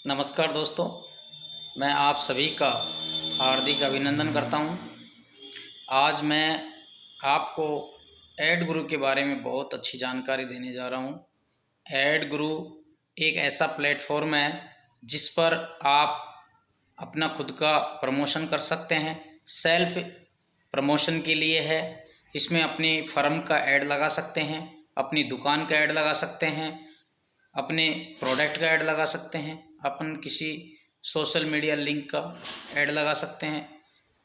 नमस्कार दोस्तों, मैं आप सभी का हार्दिक अभिनंदन करता हूं। आज मैं आपको एड गुरु के बारे में बहुत अच्छी जानकारी देने जा रहा हूं। एड गुरु एक ऐसा प्लेटफॉर्म है जिस पर आप अपना खुद का प्रमोशन कर सकते हैं। सेल्फ प्रमोशन के लिए है। इसमें अपनी फर्म का ऐड लगा सकते हैं, अपनी दुकान का ऐड लगा सकते हैं, अपने प्रोडक्ट का ऐड लगा सकते हैं, अपन किसी सोशल मीडिया लिंक का ऐड लगा सकते हैं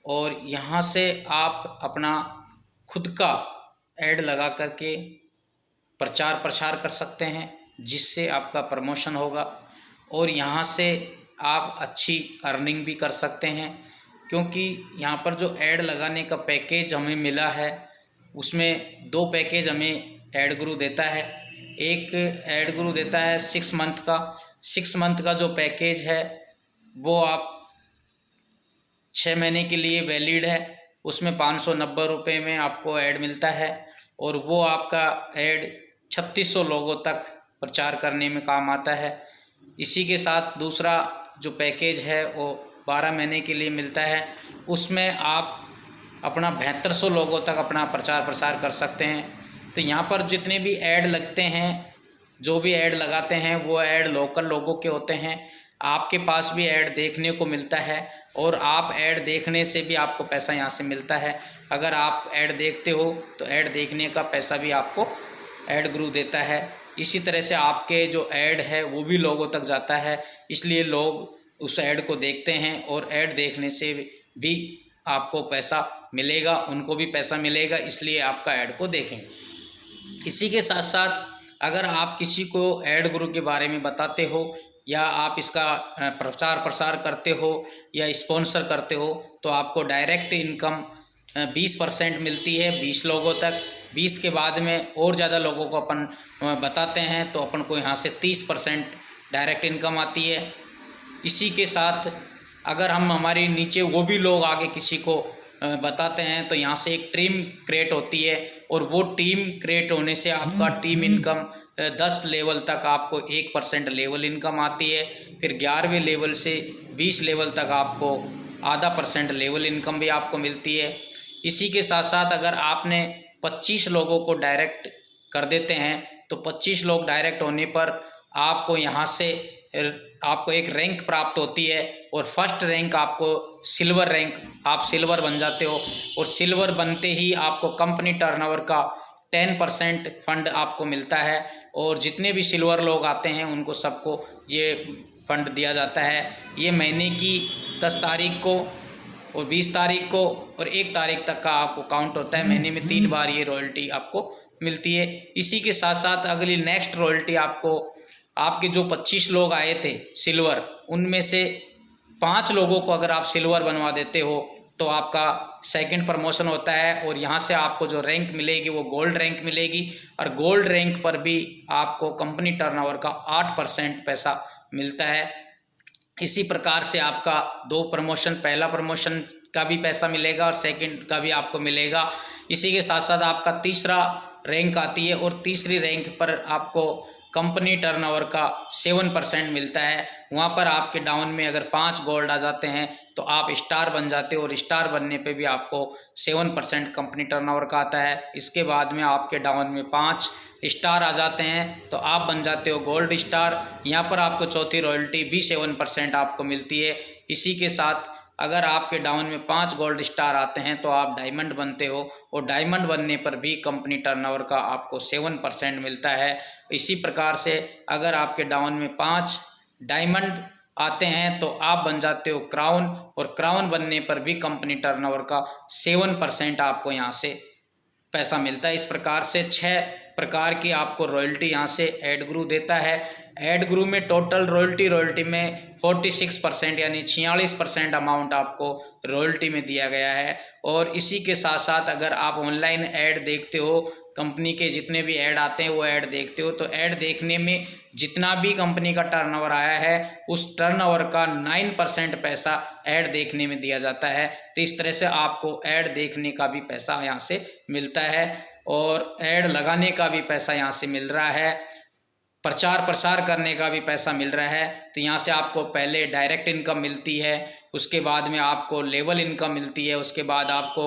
और यहाँ से आप अपना खुद का ऐड लगा करके प्रचार प्रसार कर सकते हैं, जिससे आपका प्रमोशन होगा और यहाँ से आप अच्छी अर्निंग भी कर सकते हैं। क्योंकि यहाँ पर जो ऐड लगाने का पैकेज हमें मिला है उसमें दो पैकेज हमें एड गुरु देता है। एक एड गुरु देता है 6 मंथ का। 6 मंथ का जो पैकेज है वो आप 6 महीने के लिए वैलिड है। उसमें 590 रुपये में आपको ऐड मिलता है और वो आपका ऐड 3600 लोगों तक प्रचार करने में काम आता है। इसी के साथ दूसरा जो पैकेज है वो 12 महीने के लिए मिलता है। उसमें आप अपना 7200 लोगों तक अपना प्रचार प्रसार कर सकते हैं। तो यहाँ पर जितने भी ऐड लगते हैं, जो भी ऐड लगाते हैं वो ऐड लोकल लोगों के होते हैं। आपके पास भी ऐड देखने को मिलता है और आप ऐड देखने से भी आपको पैसा यहाँ से मिलता है। अगर आप ऐड देखते हो तो ऐड देखने का पैसा भी आपको ऐड गुरु देता है। इसी तरह से आपके जो ऐड है वो भी लोगों तक जाता है, इसलिए लोग उस ऐड को देखते हैं और ऐड देखने से भी आपको पैसा मिलेगा, उनको भी पैसा मिलेगा, इसलिए आपका ऐड को देखेंगे। इसी के साथ साथ अगर आप किसी को ऐड गुरु के बारे में बताते हो या आप इसका प्रचार प्रसार करते हो या स्पॉन्सर करते हो तो आपको डायरेक्ट इनकम 20% मिलती है 20 लोगों तक। 20 के बाद में और ज़्यादा लोगों को अपन बताते हैं तो अपन को यहाँ से 30% डायरेक्ट इनकम आती है। इसी के साथ अगर हम हमारे नीचे वो भी लोग आगे किसी को बताते हैं तो यहाँ से एक टीम क्रिएट होती है और वो टीम क्रिएट होने से आपका टीम इनकम 10 लेवल तक आपको 1% लेवल इनकम आती है। फिर 11वें लेवल से 20 लेवल तक आपको आधा % लेवल इनकम भी आपको मिलती है। इसी के साथ साथ अगर आपने 25 लोगों को डायरेक्ट कर देते हैं तो 25 लोग डायरेक्ट होने पर आपको यहाँ से आपको एक रैंक प्राप्त होती है और फर्स्ट रैंक आपको सिल्वर रैंक, आप सिल्वर बन जाते हो और सिल्वर बनते ही आपको कंपनी टर्नओवर का 10% फंड आपको मिलता है और जितने भी सिल्वर लोग आते हैं उनको सबको ये फंड दिया जाता है। ये महीने की 10 तारीख को और 20 तारीख को और 1 तारीख तक का आपको काउंट होता है। महीने में 3 बार ये रॉयल्टी आपको मिलती है। इसी के साथ साथ अगली नेक्स्ट रॉयल्टी आपको आपके जो 25 लोग आए थे सिल्वर, उनमें से 5 लोगों को अगर आप सिल्वर बनवा देते हो तो आपका सेकंड प्रमोशन होता है और यहाँ से आपको जो रैंक मिलेगी वो गोल्ड रैंक मिलेगी और गोल्ड रैंक पर भी आपको कंपनी टर्नओवर का 8% पैसा मिलता है। इसी प्रकार से आपका 2 प्रमोशन, पहला प्रमोशन का भी पैसा मिलेगा और सेकंड का भी आपको मिलेगा। इसी के साथ साथ आपका तीसरा रैंक आती है और तीसरी रैंक पर आपको कंपनी टर्नओवर का 7% मिलता है। वहाँ पर आपके डाउन में अगर 5 गोल्ड आ जाते हैं तो आप स्टार बन जाते हो और स्टार बनने पे भी आपको 7% कंपनी टर्नओवर का आता है। इसके बाद में आपके डाउन में 5 स्टार आ जाते हैं तो आप बन जाते हो गोल्ड स्टार। यहाँ पर आपको चौथी रॉयल्टी भी 7% आपको मिलती है। इसी के साथ अगर आपके डाउन में 5 गोल्ड स्टार आते हैं तो आप डायमंड बनते हो और डायमंड बनने पर भी कंपनी टर्नओवर का आपको 7% मिलता है। इसी प्रकार से अगर आपके डाउन में 5 डायमंड आते हैं तो आप बन जाते हो क्राउन और क्राउन बनने पर भी कंपनी टर्नओवर का 7% आपको यहाँ से पैसा मिलता है। इस प्रकार से 6 प्रकार की आपको रॉयल्टी यहाँ से एड गुरु देता है। एड गुरु में टोटल रॉयल्टी में 46% यानी 46% अमाउंट आपको रॉयल्टी में दिया गया है। और इसी के साथ साथ अगर आप ऑनलाइन ऐड देखते हो, कंपनी के जितने भी ऐड आते हैं वो ऐड देखते हो तो ऐड देखने में जितना भी कंपनी का टर्नओवर आया है उस टर्नओवर का 9% पैसा ऐड देखने में दिया जाता है। तो इस तरह से आपको ऐड देखने का भी पैसा यहाँ से मिलता है और ऐड लगाने का भी पैसा यहाँ से मिल रहा है। प्रचार प्रसार करने का भी पैसा मिल रहा है। तो यहाँ से आपको पहले डायरेक्ट इनकम मिलती है, उसके बाद में आपको लेवल इनकम मिलती है, उसके बाद आपको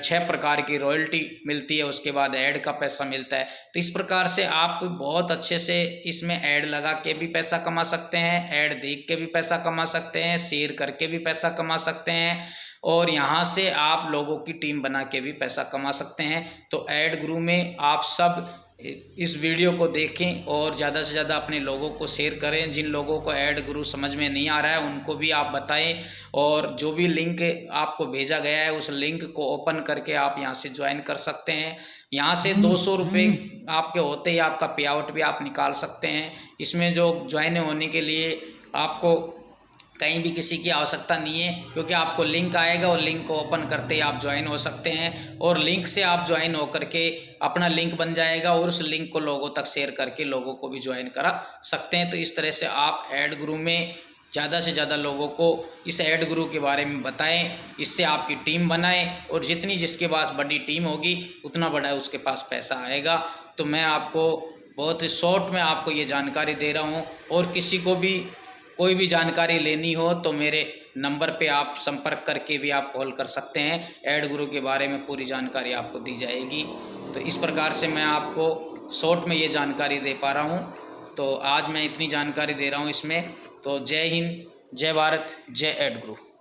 6 प्रकार की रॉयल्टी मिलती है, उसके बाद ऐड का पैसा मिलता है। तो इस प्रकार से आप बहुत अच्छे से इसमें ऐड लगा के भी पैसा कमा सकते हैं, ऐड देख के भी पैसा कमा सकते हैं, शेयर करके भी पैसा कमा सकते हैं, और यहाँ से आप लोगों की टीम बना के भी पैसा कमा सकते हैं। तो ऐड गुरु में आप सब इस वीडियो को देखें और ज़्यादा से ज़्यादा अपने लोगों को शेयर करें। जिन लोगों को ऐड गुरु समझ में नहीं आ रहा है उनको भी आप बताएं, और जो भी लिंक आपको भेजा गया है उस लिंक को ओपन करके आप यहां से ज्वाइन कर सकते हैं। यहां से 200 रुपये आपके होते ही आपका पे आउट भी आप निकाल सकते हैं। इसमें जो ज्वाइन होने के लिए आपको कहीं भी किसी की आवश्यकता नहीं है, क्योंकि आपको लिंक आएगा और लिंक को ओपन करते ही आप ज्वाइन हो सकते हैं, और लिंक से आप ज्वाइन होकर के अपना लिंक बन जाएगा और उस लिंक को लोगों तक शेयर करके लोगों को भी ज्वाइन करा सकते हैं। तो इस तरह से आप ऐड गुरु में ज़्यादा से ज़्यादा लोगों को इस ऐड गुरु के बारे में बताएं, इससे आपकी टीम बनाएं, और जितनी जिसके पास बड़ी टीम होगी उतना बड़ा उसके पास पैसा आएगा। तो मैं आपको बहुत ही शॉर्ट में आपको ये जानकारी दे रहा हूँ, और किसी को भी कोई भी जानकारी लेनी हो तो मेरे नंबर पे आप संपर्क करके भी आप कॉल कर सकते हैं। ऐड गुरु के बारे में पूरी जानकारी आपको दी जाएगी। तो इस प्रकार से मैं आपको शॉर्ट में ये जानकारी दे पा रहा हूँ। तो आज मैं इतनी जानकारी दे रहा हूँ इसमें। तो जय हिंद, जय भारत, जय ऐड गुरु।